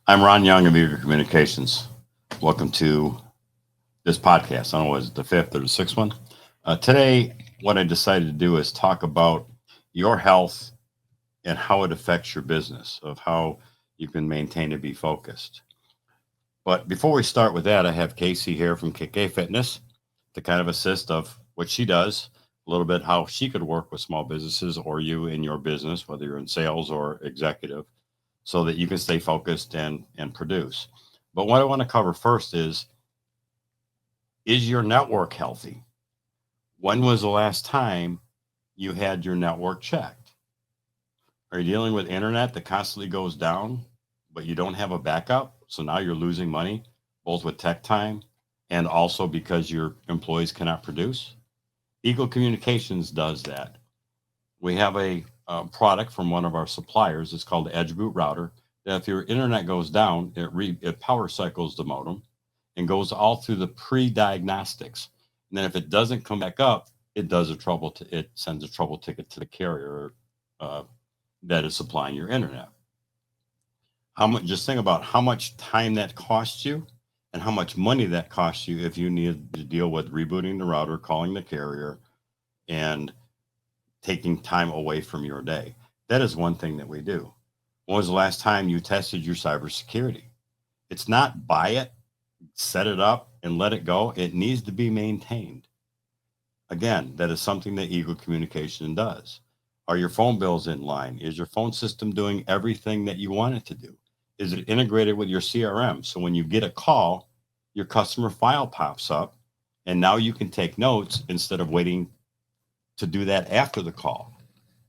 I'm Ron Young of Eager Communications. Welcome to this podcast. I don't know, was it the fifth or the sixth one? Today, what I decided to do is talk about your health and how it affects your business, of how you can maintain and be focused. But before we start with that, I have Kayce here from KK Fitness to kind of assist of what she does, a little bit how she could work with small businesses or you in your business, whether you're in sales or executive, so that you can stay focused and produce. But what I want to cover first is your network healthy? When was the last time you had your network checked? Are you dealing with internet that constantly goes down, but you don't have a backup? So now you're losing money, both with tech time and also because your employees cannot produce. Eagle Communications does that. We have a product from one of our suppliers. It's called the Edge Boot Router. That if your internet goes down, it power cycles the modem and goes all through the pre-diagnostics. And then if it doesn't come back up, it sends a trouble ticket to the carrier uh, that is supplying your internet. How much? Just think about how much time that costs you, and how much money that costs you if you need to deal with rebooting the router, calling the carrier, and taking time away from your day. That is one thing that we do. When was the last time you tested your cybersecurity? It's not buy it, set it up, and let it go. It needs to be maintained. Again, that is something that Eagle Communication does. Are your phone bills in line? Is your phone system doing everything that you want it to do? Is it integrated with your CRM? So when you get a call, your customer file pops up, and now you can take notes instead of waiting to do that after the call.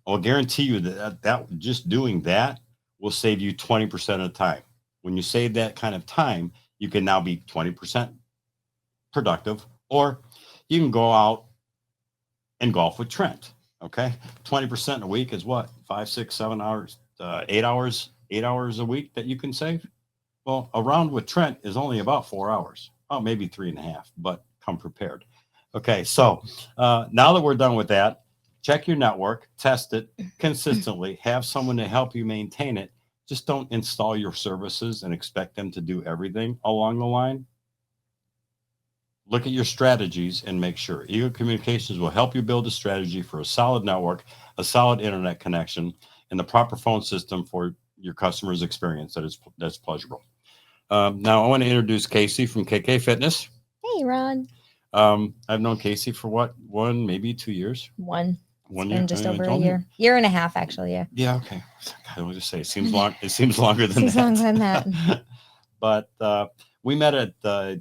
I'll guarantee you that just doing that will save you 20% of the time. When you save that kind of time, you can now be 20% productive, or you can go out and golf with Trent. Okay. 20% a week is what? 5, 6, 7 hours, 8 hours, 8 hours a week that you can save. Well, a round with Trent is only about 4 hours. Oh, maybe 3.5, but come prepared. Okay. So now that we're done with that, check your network, test it consistently, have someone to help you maintain it. Just don't install your services and expect them to do everything along the line. Look at your strategies and make sure. Eagle Communications will help you build a strategy for a solid network, a solid internet connection, and the proper phone system for your customers' experience that's pleasurable. Now, I want to introduce Kayce from KK Fitness. Hey, Ron. I've known Kayce for what, maybe 2 years? One. It's 1 year. been just over a year. Year and a half, actually. Yeah. Yeah. Okay. I will just say it seems long. It seems longer than Seems that. longer than that. But we met at a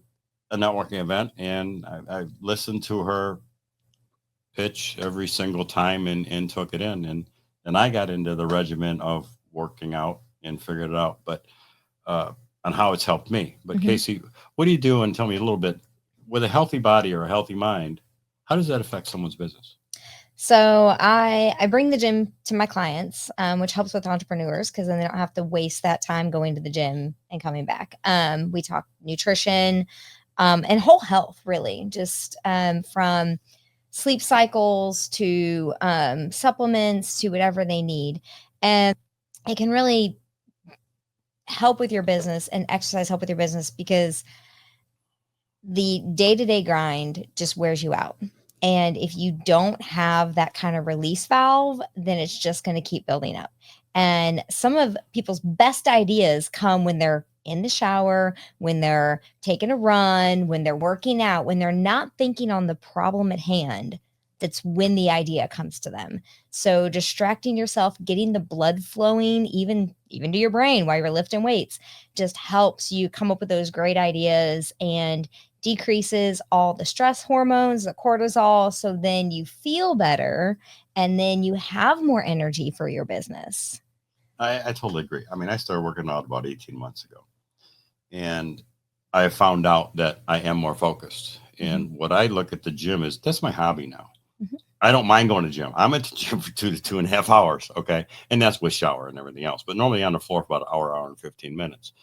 networking event, and I listened to her pitch every single time and took it in, and I got into the regimen of working out and figured it out, but on how it's helped me. But Mhm. Kayce, what do you do? And tell me a little bit, with a healthy body or a healthy mind, how does that affect someone's business? So I bring the gym to my clients, which helps with entrepreneurs because then they don't have to waste that time going to the gym and coming back. We talk nutrition and whole health, really, just from sleep cycles to supplements to whatever they need, and it can really help with your business and exercise help with your business because the day-to-day grind just wears you out. And if you don't have that kind of release valve, then it's just going to keep building up. And some of people's best ideas come when they're in the shower, when they're taking a run, when they're working out, when they're not thinking on the problem at hand. That's when the idea comes to them. So distracting yourself, getting the blood flowing even to your brain while you're lifting weights just helps you come up with those great ideas and decreases all the stress hormones, the cortisol. So then you feel better and then you have more energy for your business. I totally agree. I mean, I started working out about 18 months ago, and I found out that I am more focused. And what I look at the gym is that's my hobby now. Mhm. I don't mind going to the gym. I'm at the gym for 2 to 2.5 hours. Okay. And that's with shower and everything else, but normally on the floor for about an hour and 15 minutes.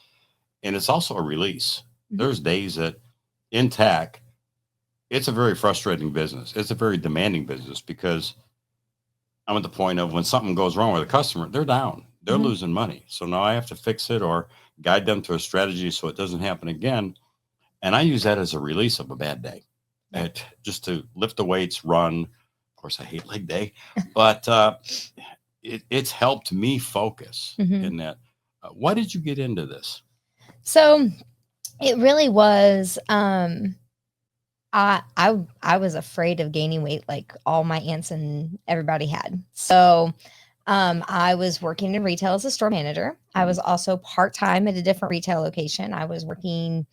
And it's also a release. Mhm. There's days that in tech, it's a very frustrating business. It's a very demanding business because I'm at the point of when something goes wrong with a customer, they're down. they're Mhm. losing money. So now I have to fix it or guide them to a strategy so it doesn't happen again. And I use that as a release of a bad day. Yeah. Just to lift the weights, run. Of course, I hate leg day, but it's helped me focus Mhm. in that. Why did you get into this? So it really was. I was afraid of gaining weight like all my aunts and everybody had. So I was working in retail as a store manager. I was also part time at a different retail location. I was working,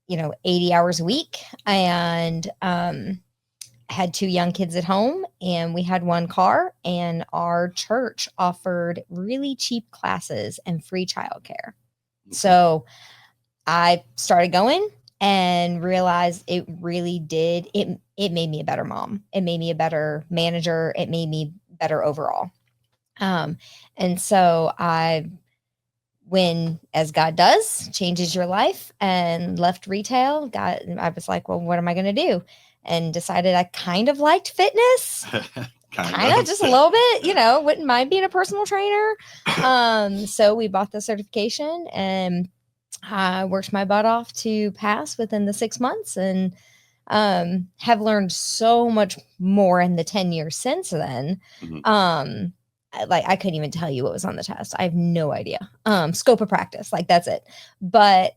80 hours a week, and had two young kids at home, and we had one car, and our church offered really cheap classes and free childcare. Okay. So I started going and realized it really did. It made me a better mom. It made me a better manager. It made me better overall. Um, and so when as God does, changes your life, and left retail, I was like, well, what am I going to do? And decided I kind of liked fitness, kind of just a little bit, wouldn't mind being a personal trainer. So we bought the certification, and I worked my butt off to pass within the 6 months, and have learned so much more in the 10 years since then. Mhm. Like I couldn't even tell you what was on the test. I have no idea. Scope of practice, like that's it. But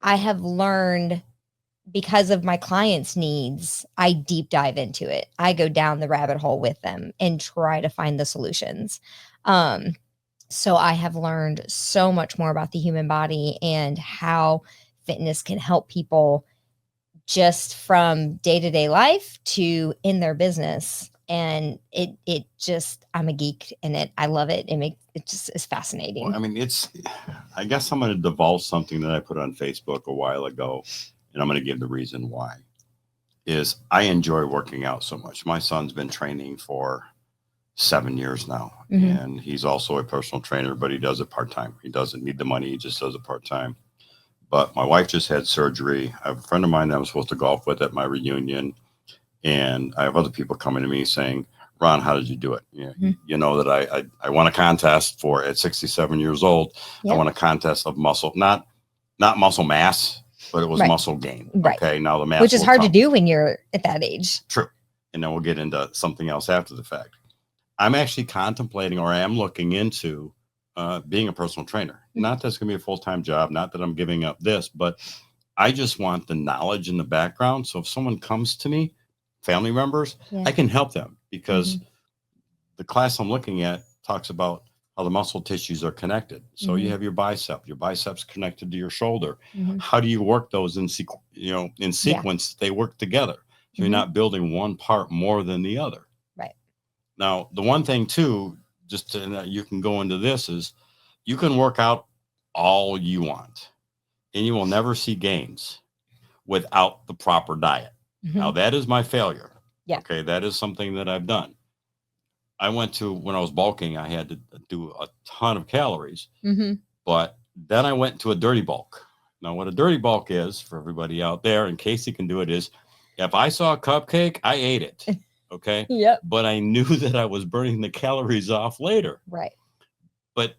I have learned because of my clients' needs, I deep dive into it. I go down the rabbit hole with them and try to find the solutions. Um, so I have learned so much more about the human body and how fitness can help people just from day-to-day life to in their business. And it just, I'm a geek in it. I love it. It just is Well, fascinating. I mean, I guess I'm going to divulge something that I put on Facebook a while ago, and I'm going to give the reason why. Is I enjoy working out so much. My son's been training for 7 years now, Mhm. and he's also a personal trainer, but he does it part time. He doesn't need the money; he just does it part time. But my wife just had surgery. I have a friend of mine that I'm supposed to golf with at my reunion, and I have other people coming to me saying, "Ron, how did you do it? Mhm. You know that I won a contest for at 67 years old. I Yep. won a contest of muscle, not muscle mass, but it was Right. muscle gain. Right. Okay, now the mass, Which is will hard to come. do when you're at that age. True, and then we'll get into something else after the fact. I'm actually contemplating, or I am looking into being a personal trainer. Not that's going to be a full time job. Not that I'm giving up this, but I just want the knowledge in the background. So if someone comes to me, family members, Yeah. I can help them because Mhm. the class I'm looking at talks about how the muscle tissues are connected. So you Mhm. have your biceps connected to your shoulder. Mhm. How do you work those in sequence? They work together. So you're Mhm. not building one part more than the other. Right. Now, the one thing too, you can go into this is you can work out all you want and you will never see gains without the proper diet. Now, Mhm. that is my failure. Yeah. Okay. That is something that I've done. When I was bulking, I had to do a ton of calories, Mhm. but then I went to a dirty bulk. Now, what a dirty bulk is for everybody out there, in case you can do it, is if I saw a cupcake, I ate it. Okay. Yep. But I knew that I was burning the calories off later. Right. But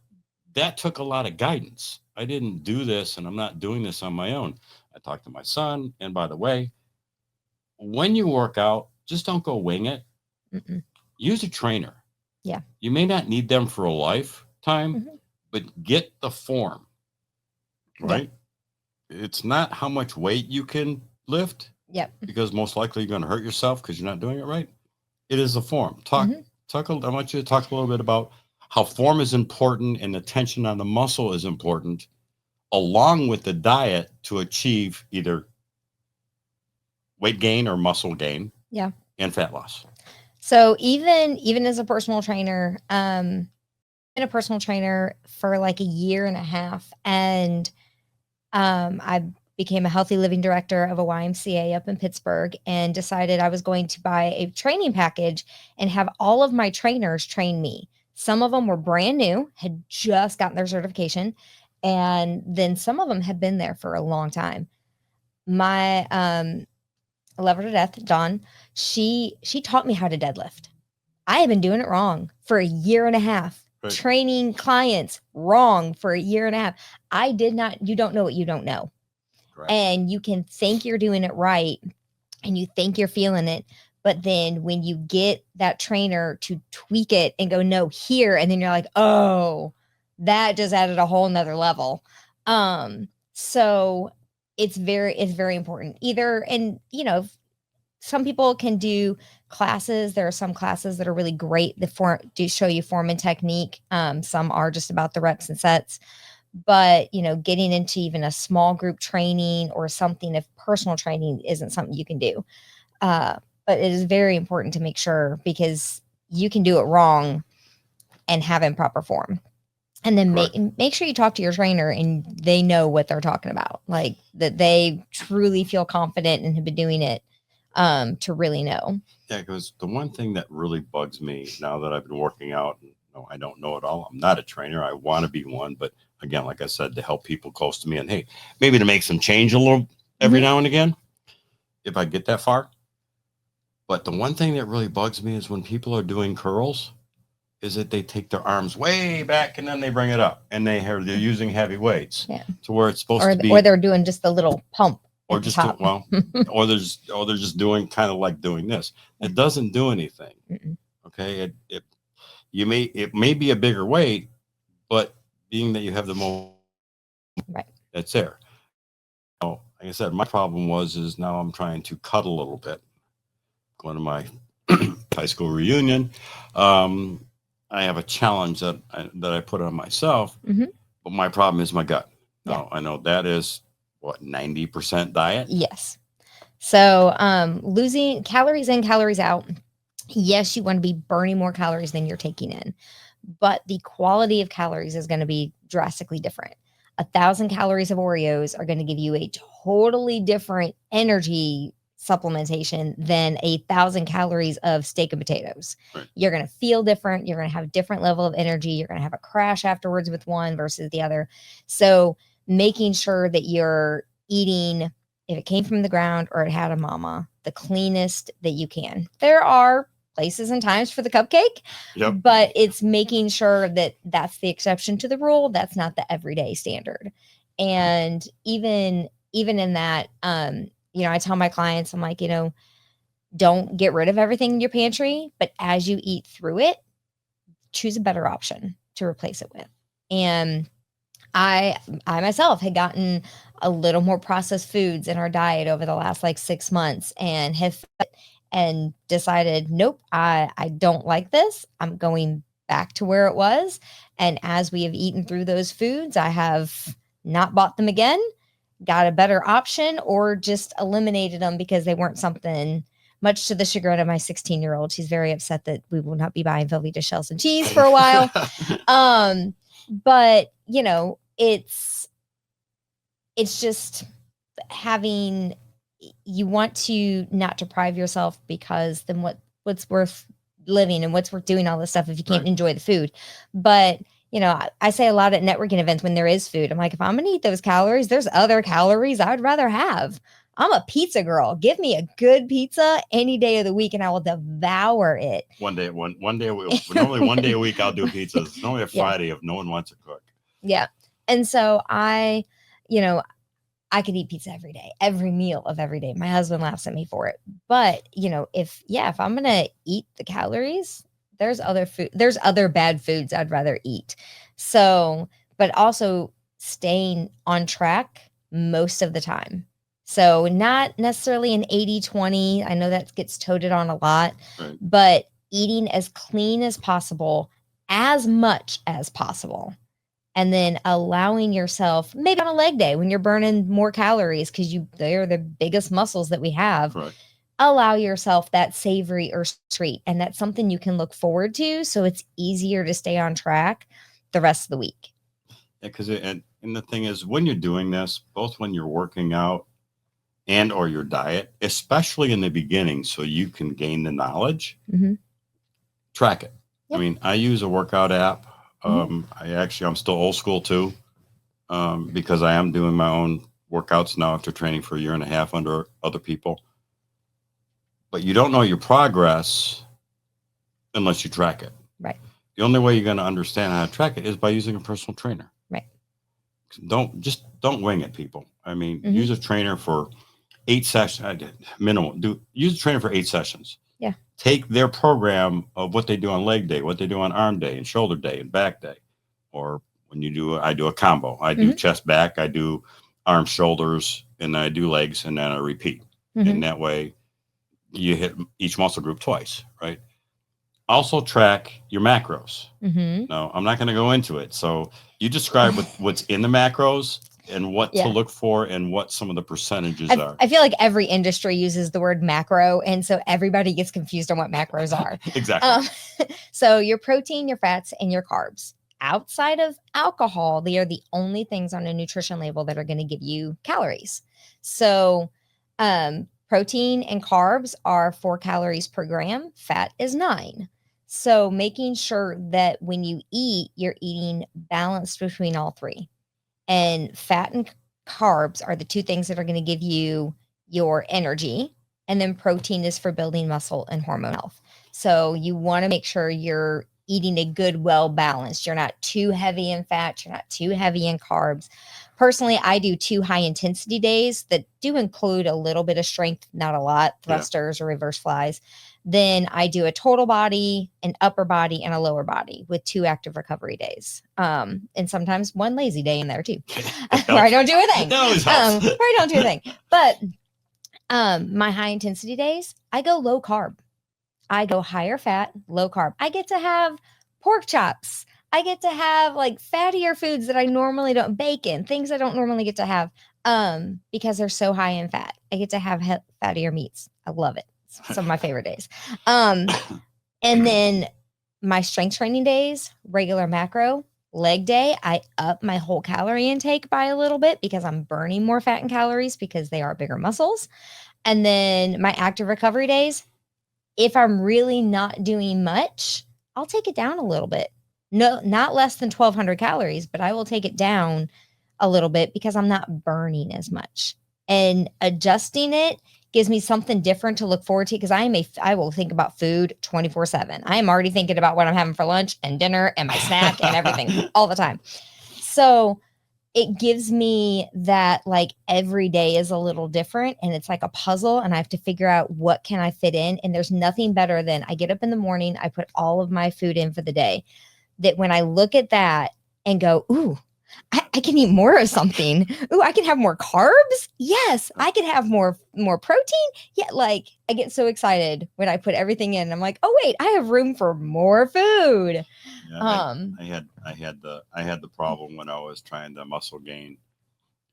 that took a lot of guidance. I didn't do this, and I'm not doing this on my own. I talked to my son. And by the way, when you work out, just don't go wing it. Mm-mm. Use a trainer. Yeah. You may not need them for a lifetime, Mhm. but get the form, Yeah. right? It's not how much weight you can lift, Yep. because most likely you're going to hurt yourself because you're not doing it right. It is the form. Mhm. I want you to talk a little bit about how form is important and the tension on the muscle is important, along with the diet to achieve either weight gain or muscle gain. Yeah. And fat loss. So even as a personal trainer, been a personal trainer for like a year and a half, and I became a healthy living director of a YMCA up in Pittsburgh, and decided I was going to buy a training package and have all of my trainers train me. Some of them were brand new, had just gotten their certification, and then some of them had been there for a long time. My I love her to death, Dawn. She taught me how to deadlift. I had been doing it wrong for a year and a half. training clients wrong for a year and a half. You don't know what you don't know. Correct. And you can think you're doing it right and you think you're feeling it. But then when you get that trainer to tweak it and go, no, here, and then you're like, oh, that just added a whole nother level. So it's very important either. And, some people can do classes. There are some classes that are really great that do show you form and technique. Some are just about the reps and sets. But, getting into even a small group training or something of personal training isn't something you can do. But it is very important to make sure, because you can do it wrong and have improper form. And then make sure you talk to your trainer and they know what they're talking about, like that they truly feel confident and have been doing it to really know. Yeah, because the one thing that really bugs me now that I've been working out, I don't know it all. I'm not a trainer. I want to be one. But again, like I said, to help people close to me and, hey, maybe to make some change a little every now and again, if I get that far. But the one thing that really bugs me is when people are doing curls, is that they take their arms way back and then they bring it up, and they're using heavy weights to where it's supposed to be, or they're doing just a little pump, or just or they're just doing kind of like doing this. It doesn't do anything. Okay, it may be a bigger weight, but being that you have the most that's there. Like I said, my problem is now I'm trying to cut a little bit. Going to my high school reunion, I have a challenge that I put on myself, but my problem is my gut. Now, I know that is 90% diet. Yes. So losing calories in, calories out. Yes, you want to be burning more calories than you're taking in, but the quality of calories is going to be drastically different. 1,000 calories of Oreos are going to give you a totally different energy supplementation than 1,000 calories of steak and potatoes. You're going to feel different. You're going to have a different level of energy. You're going to have a crash afterwards with one versus the other. So making sure that you're eating, if it came from the ground or it had a mama, the cleanest that you can. There are places and times for the cupcake, but it's making sure that that's the exception to the rule. That's not the everyday standard. And even in that, I tell my clients, I'm like, don't get rid of everything in your pantry, but as you eat through it, choose a better option to replace it with. And I myself had gotten a little more processed foods in our diet over the last 6 months and and decided, nope, I don't like this. I'm going back to where it was. And as we have eaten through those foods, I have not bought them again, got a better option, or just eliminated them because they weren't something, much to the chagrin of my 16-year-old. She's very upset that we will not be buying Velveeta shells and cheese for a while. But it's just having, you want to not deprive yourself, because then what's worth living and what's worth doing all this stuff if you can't enjoy the food. But I say a lot at networking events when there is food, I'm like, if I'm gonna eat those calories, there's other calories I'd rather have. I'm a pizza girl. Give me a good pizza any day of the week and I will devour it. One day a week. Normally one day a week I'll do pizzas. It's normally a Friday if no one wants to cook. Yeah. And so I could eat pizza every day, every meal of every day. My husband laughs at me for it. But, if I'm going to eat the calories, there's other bad foods I'd rather eat. So, but also staying on track most of the time. So not necessarily an 80-20. I know that gets toted on a lot, but eating as clean as possible, as much as possible. And then allowing yourself, maybe on a leg day when you're burning more calories, because they're the biggest muscles that we have, allow yourself that savory or treat. And that's something you can look forward to. So it's easier to stay on track the rest of the week. Yeah, because and the thing is, when you're doing this, both when you're working out and or your diet, especially in the beginning, so you can gain the knowledge, track it. Yep. I mean, I use a workout app. I'm still old school too, because I am doing my own workouts now after training for a year and a half under other people. But you don't know your progress unless you track it. Right. The only way you're going to understand how to track it is by using a personal trainer. Right. Don't wing it, people. I mean, Mhm. use a trainer for 8 sessions minimum. Use a trainer for 8 sessions. Yeah. Take their program of what they do on leg day, what they do on arm day and shoulder day and back day. Or when I do a combo. I do chest, back, I do arms, shoulders, and then I do legs, and then I repeat. And that way you hit each muscle group twice, right? Also track your macros. No, I'm not going to go into it. So you describe what's in the macros and what to look for and what some of the percentages are. I feel like every industry uses the word macro, and so everybody gets confused on what macros are. Exactly. So your protein, your fats, and your carbs. Outside of alcohol, they are the only things on a nutrition label that are going to give you calories. So protein and carbs are 4 calories per gram. Fat is 9. So making sure that when you eat, you're eating balanced between all 3. And fat and carbs are the 2 things that are going to give you your energy. And then protein is for building muscle and hormone health. So you want to make sure you're eating a good, well balanced. You're not too heavy in fat. You're not too heavy in carbs. Personally, I do 2 high intensity days that do include a little bit of strength, not a lot, thrusters or reverse flies. Then I do a total body, an upper body, and a lower body with 2 active recovery days. And sometimes 1 lazy day in there too, where I don't do a thing. Where I don't do a thing. But my high intensity days, I go low carb. I go higher fat, low carb. I get to have pork chops. I get to have like fattier foods that I normally don't, bacon, things I don't normally get to have because they're so high in fat. I get to have fattier meats. I love it. It's some of my favorite days. And then my strength training days, regular macro, leg day, I up my whole calorie intake by a little bit because I'm burning more fat and calories because they are bigger muscles. And then my active recovery days, if I'm really not doing much, I'll take it down a little bit. No, not less than 1,200 calories, but I will take it down a little bit because I'm not burning as much. And adjusting it gives me something different to look forward to because I will think about food 24/7. I am already thinking about what I'm having for lunch and dinner and my snack and everything all the time. So it gives me that like every day is a little different and it's like a puzzle and I have to figure out what can I fit in. And there's nothing better than I get up in the morning, I put all of my food in for the day, that when I look at that and go, ooh, I can eat more of something. Ooh, I can have more carbs. Yes, I can have more protein. Yeah, like I get so excited when I put everything in. I'm like, oh wait, I have room for more food. Yeah, I had the problem when I was trying to muscle gain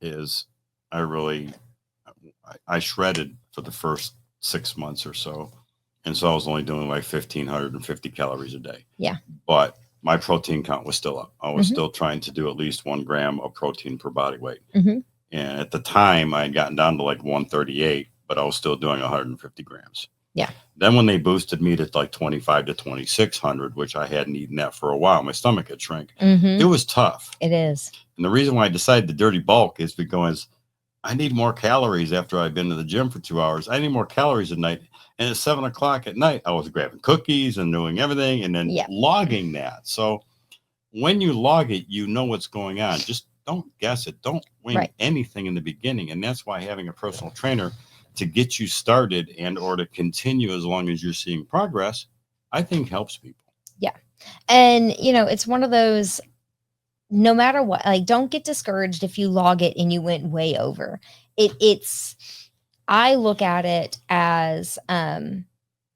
is I shredded for the first 6 months or so. And so I was only doing like 1,550 calories a day. Yeah. But my protein count was still up. I was still trying to do at least 1 gram of protein per body weight. And at the time I had gotten down to like 138, but I was still doing 150 grams. Yeah. Then when they boosted me to like 25 to 2,600, which I hadn't eaten that for a while, my stomach had shrank. It was tough. It is. And the reason why I decided to dirty bulk is because I need more calories after I've been to the gym for 2 hours. I need more calories at night. And at 7 o'clock at night, I was grabbing cookies and doing everything and then logging that. So when you log it, you know what's going on. Just don't guess it. Don't wing anything in the beginning. And that's why having a personal trainer to get you started and or to continue as long as you're seeing progress, I think helps people. Yeah. And, it's one of those, no matter what, like, don't get discouraged if you log it and you went way over. I look at it as as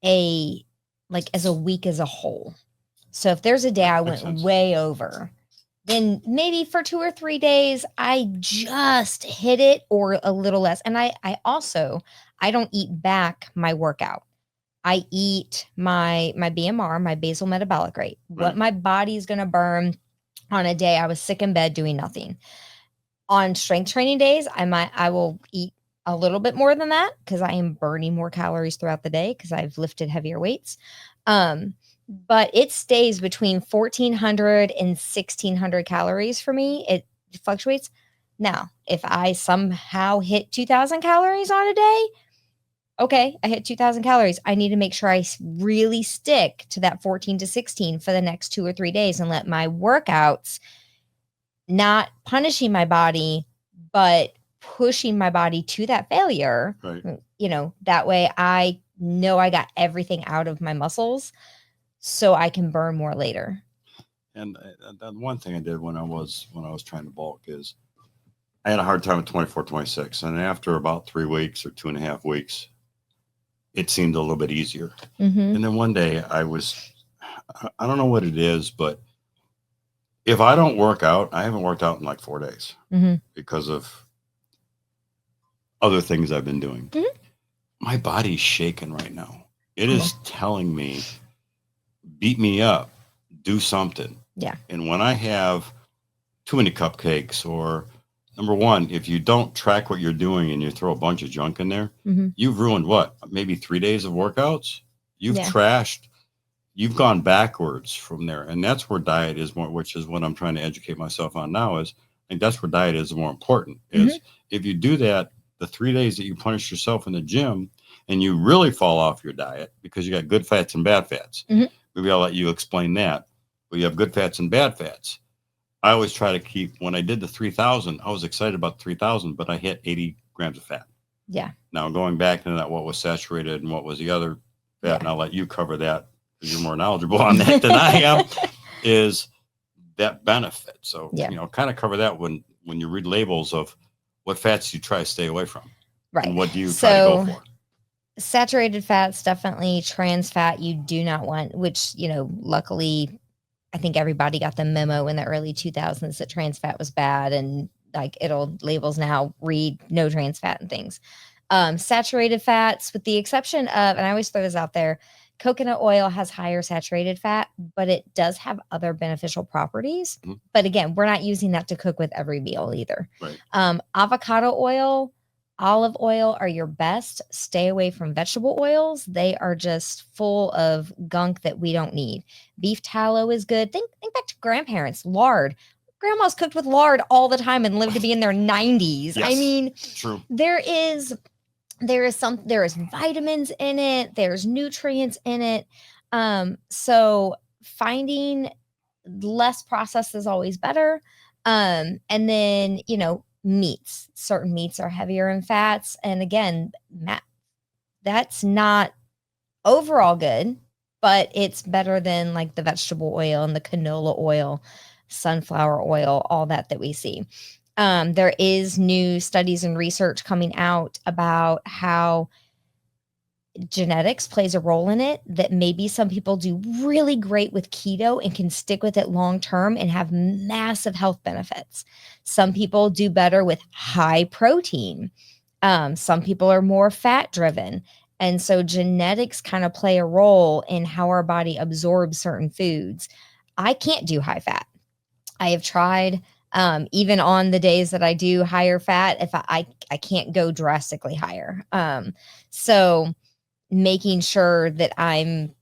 a week as a whole. So if there's a day I went way over, then maybe for 2 or 3 days, I just hit it or a little less. And I don't eat back my workout. I eat my BMR, my basal metabolic rate, what my body's going to burn on a day I was sick in bed doing nothing. On strength training days, I will eat a little bit more than that because I am burning more calories throughout the day because I've lifted heavier weights. But it stays between 1,400 and 1,600 calories for me. It fluctuates. Now, if I somehow hit 2,000 calories on a day, okay, I hit 2,000 calories. I need to make sure I really stick to that 14 to 16 for the next 2 or 3 days and let my workouts not punishing my body, but pushing my body to that failure. Right. That way I know I got everything out of my muscles so I can burn more later. And the one thing I did when I was trying to bulk is I had a hard time with 24, 26. And after about 3 weeks or 2.5 weeks, it seemed a little bit easier. Mm-hmm. And then one day I don't know what it is, but if I don't work out, I haven't worked out in like 4 days because of other things I've been doing. My body's shaking right now. It is telling me, beat me up, do something. Yeah. And when I have too many cupcakes, or number one, if you don't track what you're doing and you throw a bunch of junk in there, you've ruined what? Maybe 3 days of workouts? You've trashed. You've gone backwards from there. And that's where diet is more, which is what I'm trying to educate myself on now is, I think that's where diet is more important is if you do that, the 3 days that you punish yourself in the gym and you really fall off your diet because you got good fats and bad fats. Maybe I'll let you explain that, but you have good fats and bad fats. I always try to keep, when I did the 3,000, I was excited about 3,000, but I hit 80 grams of fat. Yeah. Now going back to that, what was saturated and what was the other fat, and I'll let you cover that because you're more knowledgeable on that than I am, is that benefit. So, kind of cover that when you read labels of what fats you try to stay away from. Right. And what do you try to go for? Saturated fats, definitely trans fat you do not want, which, luckily I think everybody got the memo in the early 2000s that trans fat was bad, and like it'll labels now read no trans fat and things. Saturated fats, with the exception of, and I always throw this out there, coconut oil has higher saturated fat, but it does have other beneficial properties. But again, we're not using that to cook with every meal either. Right. Avocado oil, olive oil are your best. Stay away from vegetable oils. They are just full of gunk that we don't need. Beef tallow is good. Think back to grandparents, lard. Grandmas cooked with lard all the time and lived to be in their 90s. Yes, I mean, true. there is vitamins in it. There's nutrients in it. So finding less processed is always better. And then, meats. Certain meats are heavier in fats. And again, that's not overall good, but it's better than like the vegetable oil and the canola oil, sunflower oil, all that we see. There is new studies and research coming out about how genetics plays a role in it, that maybe some people do really great with keto and can stick with it long term and have massive health benefits. Some people do better with high protein. Some people are more fat driven. And so genetics kind of play a role in how our body absorbs certain foods. I can't do high fat. I have tried. Even on the days that I do higher fat, if I can't go drastically higher. So making sure that I'm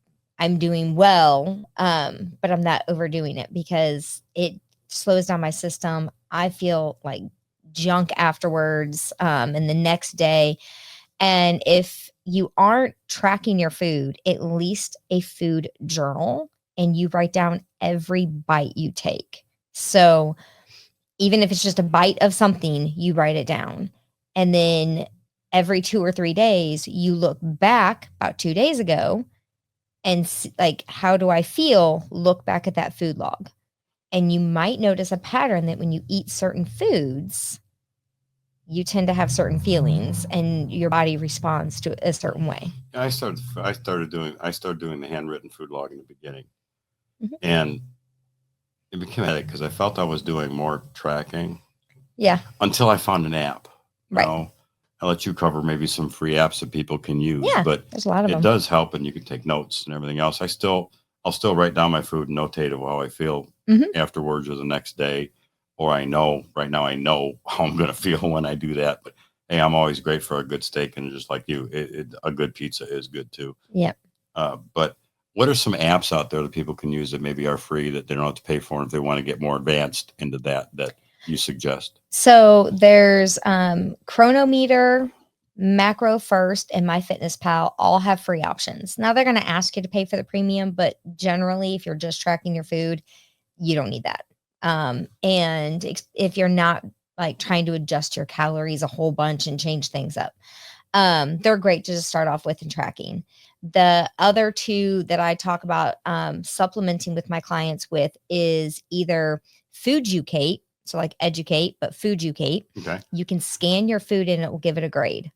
doing well, but I'm not overdoing it because it slows down my system. I feel like junk afterwards, and the next day. And if you aren't tracking your food, at least a food journal, and you write down every bite you take. So even if it's just a bite of something, you write it down. And then every 2 or 3 days, you look back about 2 days ago and like, how do I feel? Look back at that food log. And you might notice a pattern that when you eat certain foods, you tend to have certain feelings and your body responds to a certain way. I started doing the handwritten food log in the beginning. And it became headache because I felt I was doing more tracking. Yeah. Until I found an app. Right. I'll let you cover maybe some free apps that people can use. Yeah, but there's a lot of them. It does help, and you can take notes and everything else. I'll still write down my food and notate of how I feel afterwards or the next day. Or I know how I'm going to feel when I do that. But hey, I'm always great for a good steak, and just like you, a good pizza is good too. Yeah. But what are some apps out there that people can use that maybe are free that they don't have to pay for if they want to get more advanced into that you suggest? So there's Chronometer, Macro First and MyFitnessPal all have free options. Now they're going to ask you to pay for the premium, but generally, if you're just tracking your food, you don't need that. And if you're not like trying to adjust your calories a whole bunch and change things up, they're great to just start off with and tracking. The other two that I talk about supplementing with my clients with is either Fooducate, so like educate, but Fooducate. Okay. You can scan your food and it will give it a grade,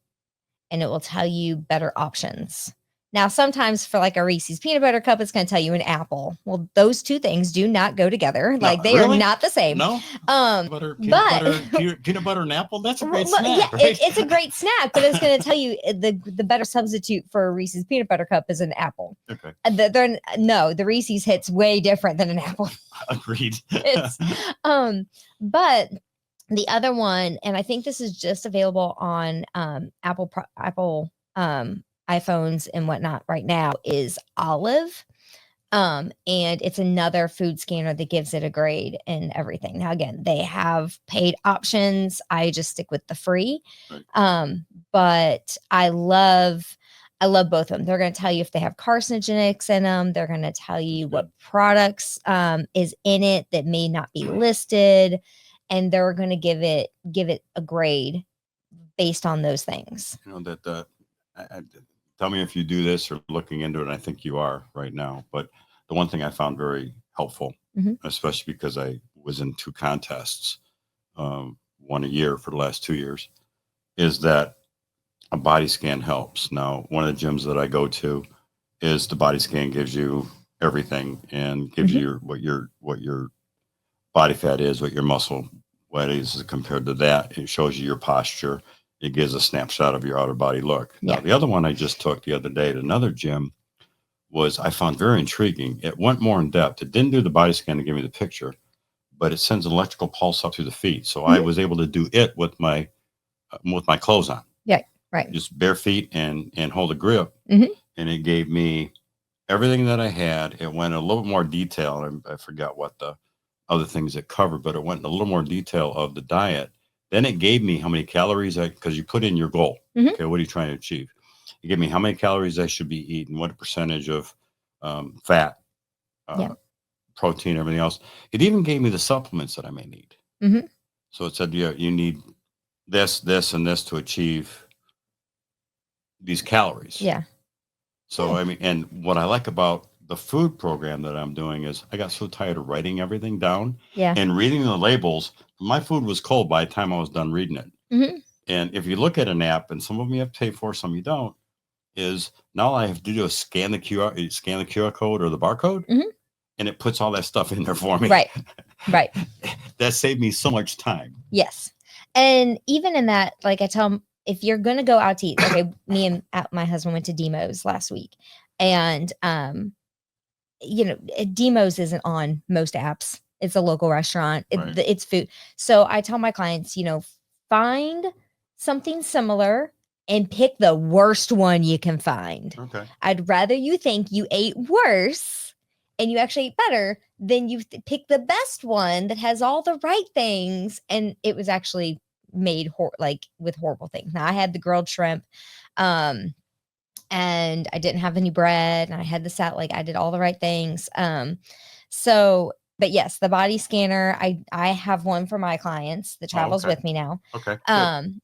and it will tell you better options. Now, sometimes for like a Reese's peanut butter cup, it's going to tell you an apple. Well, those two things do not go together. No, Like they really? are not the same. No. But Peanut butter and apple. That's a great well, snack. yeah, Right? it's a great snack, but it's going to tell you the better substitute for a Reese's peanut butter cup is an apple. Okay. The Reese's hits way different than an apple. Agreed. It's but the other one, and I think this is just available on Apple iPhones and whatnot right now, is Olive. And it's another food scanner that gives it a grade and everything. Now, again, they have paid options. I just stick with the free. Right. But I love both of them. They're going to tell you if they have carcinogenics in them. They're going to tell you what products is in it that may not be listed, and they're going to give it a grade based on those things. You know that tell me if you do this or looking into it. I think you are right now. But the one thing I found very helpful, especially because I was in 2 contests, one a year for the last 2 years, is that a body scan helps. Now, one of the gyms that I go to is the body scan gives you everything and gives you what your body fat is, what your muscle weight is compared to that. It shows you your posture. It gives a snapshot of your outer body look. Yeah. Now, the other one I just took the other day at another gym was I found very intriguing. It went more in depth. It didn't do the body scan to give me the picture, but it sends an electrical pulse up through the feet. So I was able to do it with my clothes on. Yeah, right. Just bare feet and hold a grip. And it gave me everything that I had. It went in a little bit more detail. I forgot what the other things it covered, but it went in a little more detail of the diet. Then it gave me how many calories because you put in your goal. Okay, what are you trying to achieve? It gave me how many calories I should be eating, what percentage of fat, protein, everything else. It even gave me the supplements that I may need. So it said, yeah, you need this, and this to achieve these calories. Yeah. So, I mean, and what I like about the food program that I'm doing is I got so tired of writing everything down and reading the labels. My food was cold by the time I was done reading it. And if you look at an app, and some of them you have to pay for, some you don't, is now all I have to do is scan the QR code or the barcode, and it puts all that stuff in there for me. Right. That saved me so much time. Yes. And even in that, like I tell them, if you're going to go out to eat, okay, me and my husband went to Demo's last week, and Demo's isn't on most apps. It's a local restaurant. It's food. So I tell my clients, find something similar and pick the worst one you can find. Okay. I'd rather you think you ate worse and you actually ate better than you pick the best one that has all the right things. And it was actually made with horrible things. Now I had the grilled shrimp, and I didn't have any bread, and I had the salad. I did all the right things. But yes, the body scanner, I have one for my clients that travels with me now. Okay.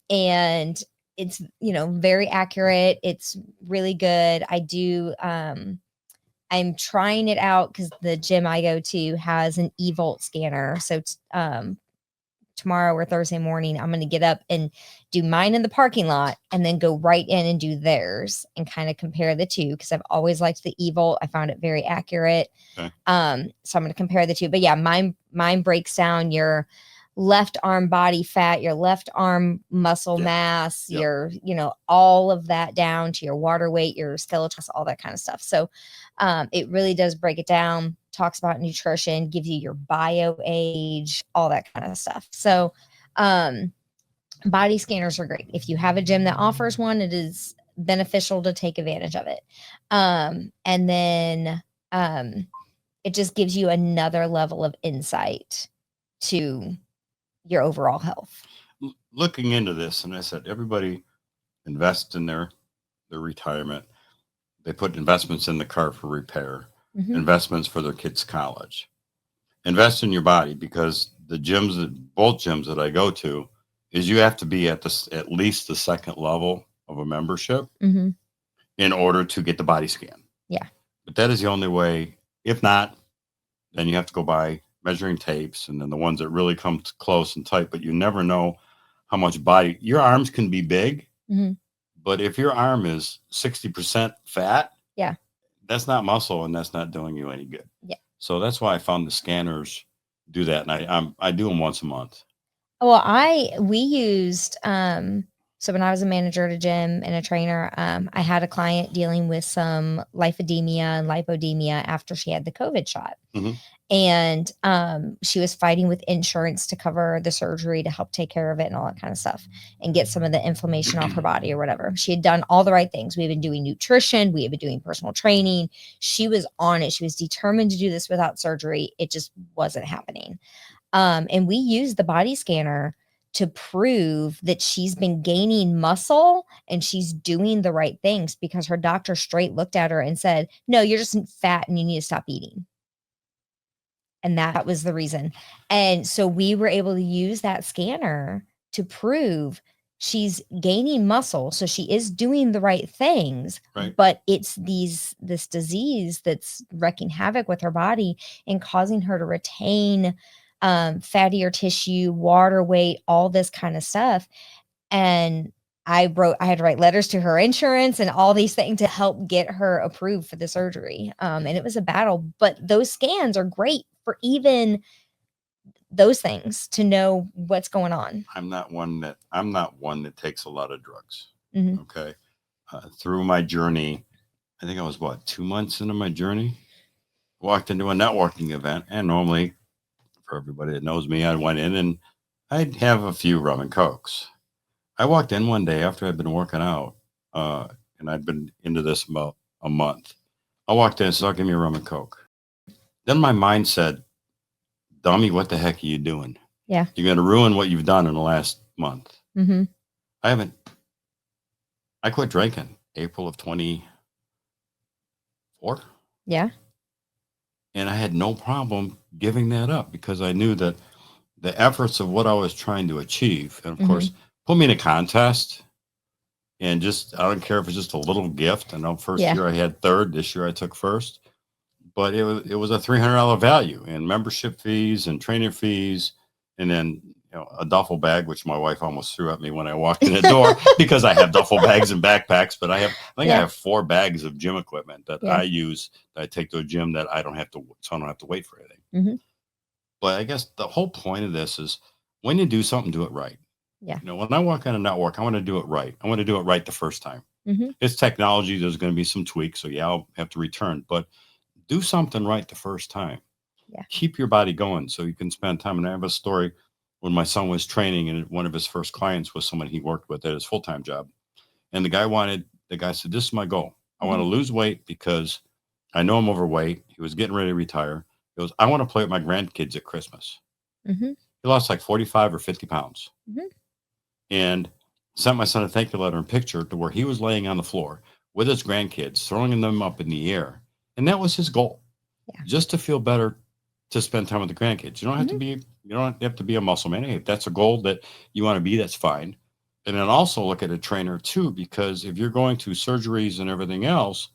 And it's, very accurate. It's really good. I do, I'm trying it out because the gym I go to has an eVolt scanner. So, tomorrow or Thursday morning, I'm going to get up and do mine in the parking lot and then go right in and do theirs and kind of compare the two, because I've always liked the eVolt. I found it very accurate. Okay. So I'm going to compare the two. But yeah, mine breaks down your left arm body fat, your left arm muscle mass, your, all of that down to your water weight, your skeletal, all that kind of stuff. So it really does break it down, talks about nutrition, gives you your bio age, all that kind of stuff. So body scanners are great. If you have a gym that offers one, it is beneficial to take advantage of it. And then it just gives you another level of insight to your overall health. Looking into this, and I said, everybody invest in their retirement. They put investments in the car for repair, Mm-hmm. investments for their kids' college. Invest in your body, because both gyms that I go to, is you have to be at least the second level of a membership Mm-hmm. in order to get the body scan. Yeah. But that is the only way. If not, then you have to go buy measuring tapes, and then the ones that really come close and tight. But you never know how much body your arms can be big. Mm-hmm. But if your arm is 60% fat, Yeah. that's not muscle, and that's not doing you any good. Yeah. So that's why I found the scanners do that, and I do them once a month. Well, we used so when I was a manager at a gym and a trainer, I had a client dealing with some lipodemia and lipodemia after she had the COVID shot. Mhm. And she was fighting with insurance to cover the surgery to help take care of it and all that kind of stuff and get some of the inflammation off her body or whatever. She had done all the right things. We had been doing nutrition, we had been doing personal training. She was on it. She was determined to do this without surgery. It just wasn't happening. And we used the body scanner to prove that she's been gaining muscle and she's doing the right things, because her doctor straight looked at her and said, no, you're just fat and you need to stop eating. And that was the reason. And so we were able to use that scanner to prove she's gaining muscle. So she is doing the right things, Right. but it's this disease that's wreaking havoc with her body and causing her to retain fattier tissue, water weight, all this kind of stuff. And I had to write letters to her insurance and all these things to help get her approved for the surgery. And it was a battle, but those scans are great for even those things to know what's going on. I'm not one that takes a lot of drugs. Mhm. Okay. Through my journey, I think I was 2 months into my journey, walked into a networking event, and normally, for everybody that knows me, I went in and I'd have a few rum and cokes. I walked in one day after I'd been working out, and I'd been into this about a month. I walked in and said, "Oh, give me a rum and coke." Then my mind said, "Dummy, what the heck are you doing? Yeah. You're going to ruin what you've done in the last month." Mm-hmm. I quit drinking April of 24. Yeah. And I had no problem giving that up, because I knew that the efforts of what I was trying to achieve, and of course, put me in a contest, and just, I don't care if it's just a little gift. I know first year I had third, this year I took first, but it was a $300 value in membership fees and training fees, and then a duffel bag, which my wife almost threw at me when I walked in the door because I have duffel bags and backpacks. But I have 4 bags of gym equipment that I use, that I take to a gym, that I don't have to wait for anything. Mm-hmm. But I guess the whole point of this is, when you do something, do it right. Yeah. When I walk on a network, I want to do it right. I want to do it right the first time. Mm-hmm. It's technology. There's going to be some tweaks. So I'll have to return, but do something right the first time. Yeah. Keep your body going so you can spend time. And I have a story when my son was training, and one of his first clients was someone he worked with at his full-time job. And the guy said, "This is my goal. I want to lose weight because I know I'm overweight." He was getting ready to retire. He goes, "I want to play with my grandkids at Christmas." Mm-hmm. He lost like 45 or 50 pounds. Mm-hmm. And sent my son a thank you letter and picture to where he was laying on the floor with his grandkids, throwing them up in the air. And that was his goal. Yeah. Just to feel better, to spend time with the grandkids. You don't have to be, a muscle man. Hey, if that's a goal that you want to be, that's fine. And then also look at a trainer too, because if you're going to surgeries and everything else,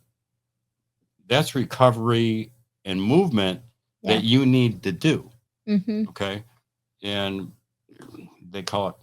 that's recovery and movement that you need to do. Mm-hmm. Okay. And they call it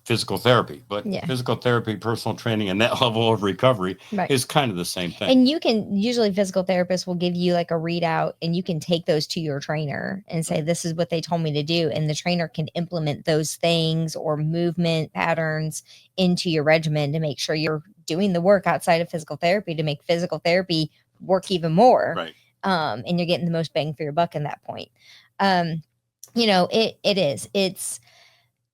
physical therapy, but physical therapy, personal training, and that level of recovery is kind of the same thing. And you can, usually physical therapists will give you like a readout, and you can take those to your trainer and say, this is what they told me to do. And the trainer can implement those things or movement patterns into your regimen to make sure you're doing the work outside of physical therapy to make physical therapy work even more. Right. And you're getting the most bang for your buck in that point. It's,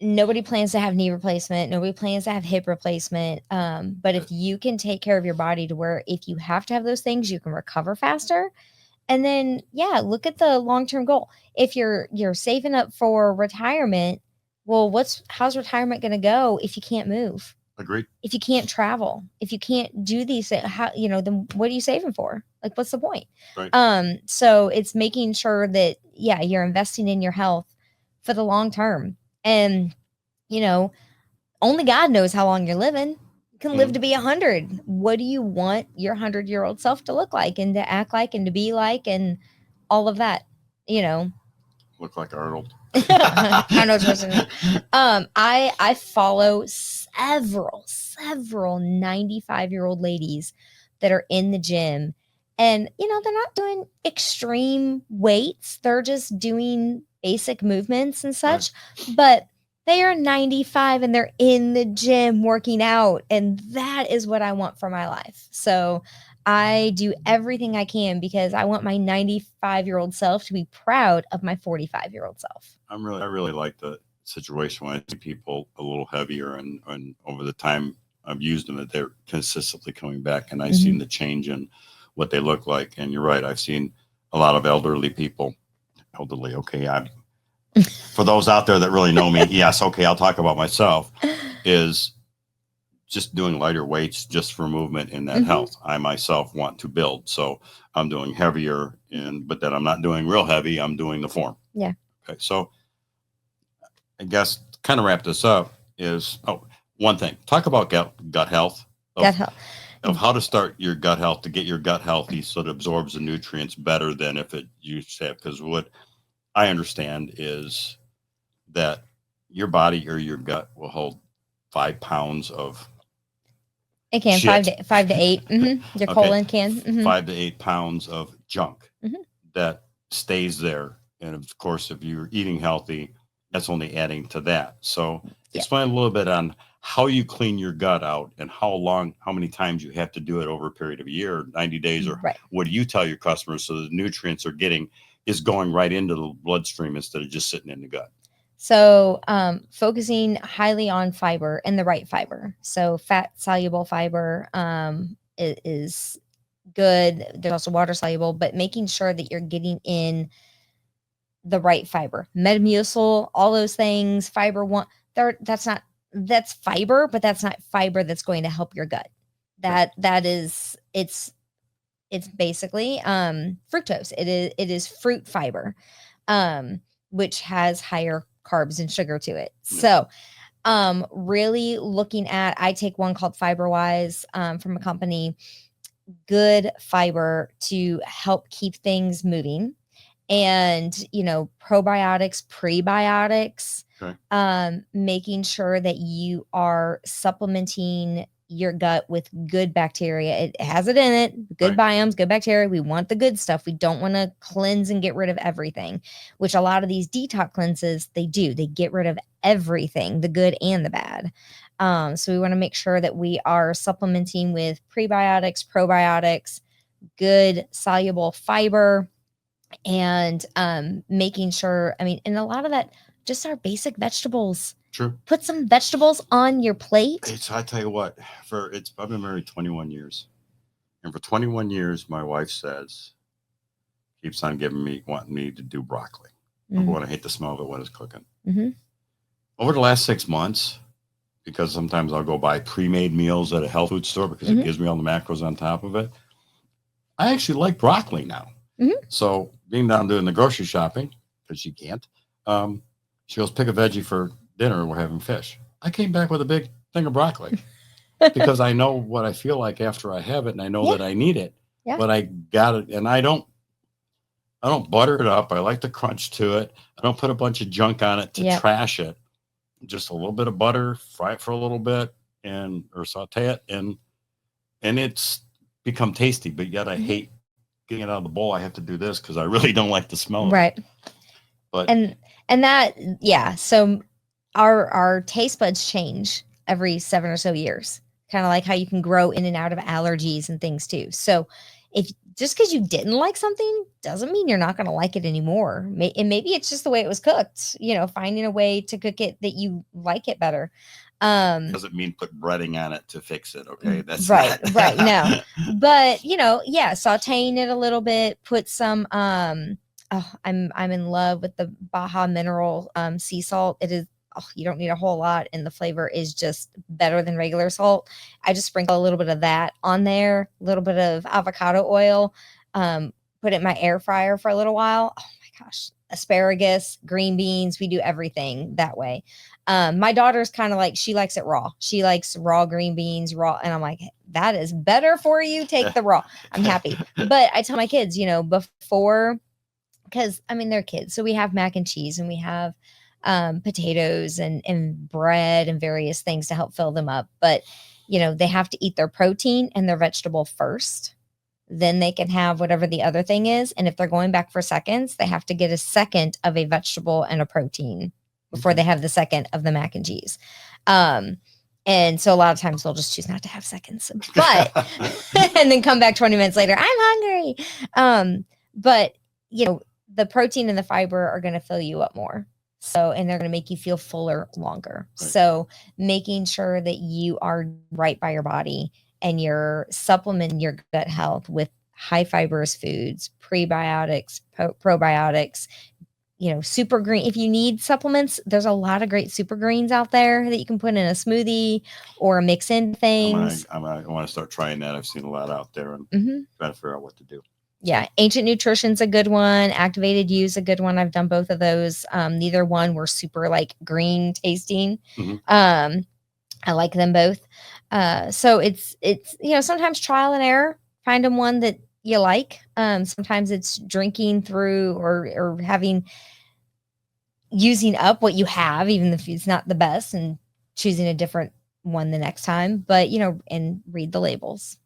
nobody plans to have knee replacement. Nobody plans to have hip replacement. But if you can take care of your body to where if you have to have those things, you can recover faster. And then, look at the long-term goal. If you're saving up for retirement, well, how's retirement going to go if you can't move? Agreed. If you can't travel, if you can't do these things, how, then what are you saving for? Like, what's the point? Right. So it's making sure that, yeah, you're investing in your health for the long term. And, only God knows how long you're living. You can live to be 100. What do you want your 100-year-old self to look like and to act like and to be like and all of that? Look like Arnold. I know what I follow several 95-year-old ladies that are in the gym, and they're not doing extreme weights. They're just doing basic movements and such, but they are 95 and they're in the gym working out, and that is what I want for my life. So I do everything I can because I want my 95-year-old self to be proud of my 45-year-old self. I really like the situation when I see people a little heavier, and over the time I've used them, that they're consistently coming back, and I've seen the change in what they look like. And you're right, I've seen a lot of elderly people. Okay, for those out there that really know me, yes, okay, I'll talk about myself. Is just doing lighter weights just for movement in that health. I myself want to build, so I'm doing heavier, but then I'm not doing real heavy. I'm doing the form. Yeah. Okay, so I guess kind of wrap this up is one thing. Talk about gut health. Gut health. Of how to start your gut health to get your gut healthy so it absorbs the nutrients better than if it used to have. Because what I understand is that your body or your gut will hold 5 pounds of it can shit. 5 to 8. Your colon can 5 to 8 pounds of junk that stays there. And of course, if you're eating healthy, that's only adding to that. So explain a little bit on how you clean your gut out and how many times you have to do it over a period of a year, 90 days, or what do you tell your customers so the nutrients is going right into the bloodstream instead of just sitting in the gut? So focusing highly on fiber and the right fiber. So fat soluble fiber is good. There's also water soluble, but making sure that you're getting in the right fiber, Metamucil, all those things, fiber one, that's fiber, but that's not fiber that's going to help your gut. It's basically fructose. It is fruit fiber, which has higher carbs and sugar to it. So really looking at, I take one called FiberWise from a company, good fiber to help keep things moving. And probiotics, prebiotics, making sure that you are supplementing your gut with good bacteria. It has it in it, good biomes, good bacteria. We want the good stuff. We don't want to cleanse and get rid of everything, which a lot of these detox cleanses, they get rid of everything, the good and the bad. So we want to make sure that we are supplementing with prebiotics, probiotics, good soluble fiber, and making sure, and a lot of that, just our basic vegetables. True. Put some vegetables on your plate. I tell you what, I've been married 21 years. And for 21 years, my wife keeps on wanting me to do broccoli. Number one, I hate the smell of it when it's cooking. Over the last 6 months, because sometimes I'll go buy pre-made meals at a health food store because it gives me all the macros on top of it, I actually like broccoli now. So being down doing the grocery shopping, because she can't, she goes, pick a veggie for dinner. We're having fish. I came back with a big thing of broccoli because I know what I feel like after I have it, and I know that I need it. But I got it, and I don't butter it up. I like the crunch to it. I don't put a bunch of junk on it to trash it. Just a little bit of butter, fry it for a little bit, or saute it, and it's become tasty. But yet I hate getting it out of the bowl. I have to do this because I really don't like the smell of it. But and that, so our taste buds change every 7 or so years, kind of like how you can grow in and out of allergies and things too. So if just because you didn't like something doesn't mean you're not going to like it anymore. And maybe it's just the way it was cooked, finding a way to cook it that you like it better. Doesn't mean put breading on it to fix it. Okay. That's right. No, but sauteing it a little bit, put some, I'm in love with the Baja mineral sea salt. It is you don't need a whole lot, and the flavor is just better than regular salt. I just sprinkle a little bit of that on there, a little bit of avocado oil, put it in my air fryer for a little while. Oh my gosh, asparagus, green beans, we do everything that way. My daughter's kind of like, she likes it raw. She likes raw green beans, raw. And I'm like, that is better for you. Take the raw. I'm happy. But I tell my kids, before, because I mean, they're kids. So we have mac and cheese, and we have potatoes and bread and various things to help fill them up. But, they have to eat their protein and their vegetable first. Then they can have whatever the other thing is. And if they're going back for seconds, they have to get a second of a vegetable and a protein before they have the second of the mac and cheese. And so a lot of times they'll just choose not to have seconds, but and then come back 20 minutes later, I'm hungry. But the protein and the fiber are going to fill you up more. So, and they're going to make you feel fuller longer. Right. So making sure that you are right by your body and you're supplementing your gut health with high fibrous foods, prebiotics, probiotics, super green. If you need supplements, there's a lot of great super greens out there that you can put in a smoothie or mix in things. I want to start trying that. I've seen a lot out there and trying to figure out what to do. Yeah. Ancient Nutrition's a good one. Activated U's a good one. I've done both of those. Neither one were super like green tasting. I like them both. So it's, sometimes trial and error, find them one that you like. Sometimes it's drinking through or using up what you have, even if it's not the best, and choosing a different one the next time. But, and read the labels.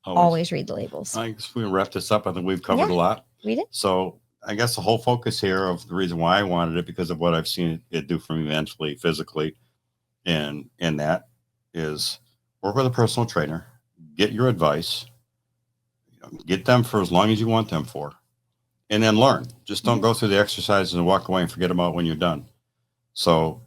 Always read the labels. I guess we wrap this up. I think we've covered a lot. Read it. So I guess the whole focus here of the reason why I wanted it, because of what I've seen it do for me mentally, physically, and that is work with a personal trainer, get your advice, get them for as long as you want them for, and then learn. Just don't go through the exercises and walk away and forget about when you're done. So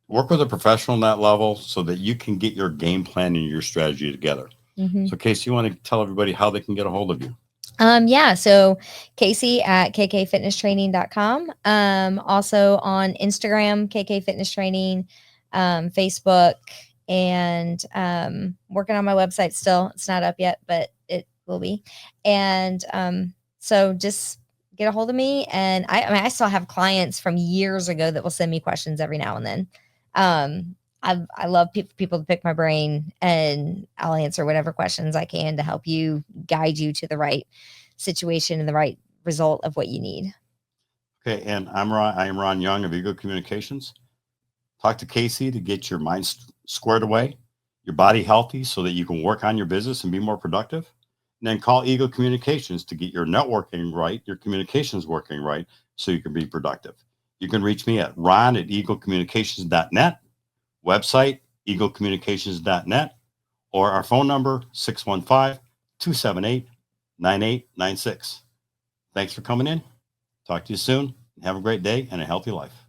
work with a professional on that level so that you can get your game plan and your strategy together. So Kayce, you want to tell everybody how they can get a hold of you? So Kayce at kkfitnesstraining.com. Also on Instagram, KK Fitness Training, Facebook, and working on my website still. It's not up yet, but it will be. And so just get a hold of me. And I still have clients from years ago that will send me questions every now and then. I love people to pick my brain, and I'll answer whatever questions I can to help you, guide you to the right situation and the right result of what you need. Okay. And I am Ron Young of Eagle Communications. Talk to Kayce to get your mind squared away, your body healthy so that you can work on your business and be more productive. And then call Eagle Communications to get your networking right, your communications working right, so you can be productive. You can reach me at ron@eaglecommunications.net. Website, eaglecommunications.net, or our phone number, 615-278-9896. Thanks for coming in. Talk to you soon. Have a great day and a healthy life.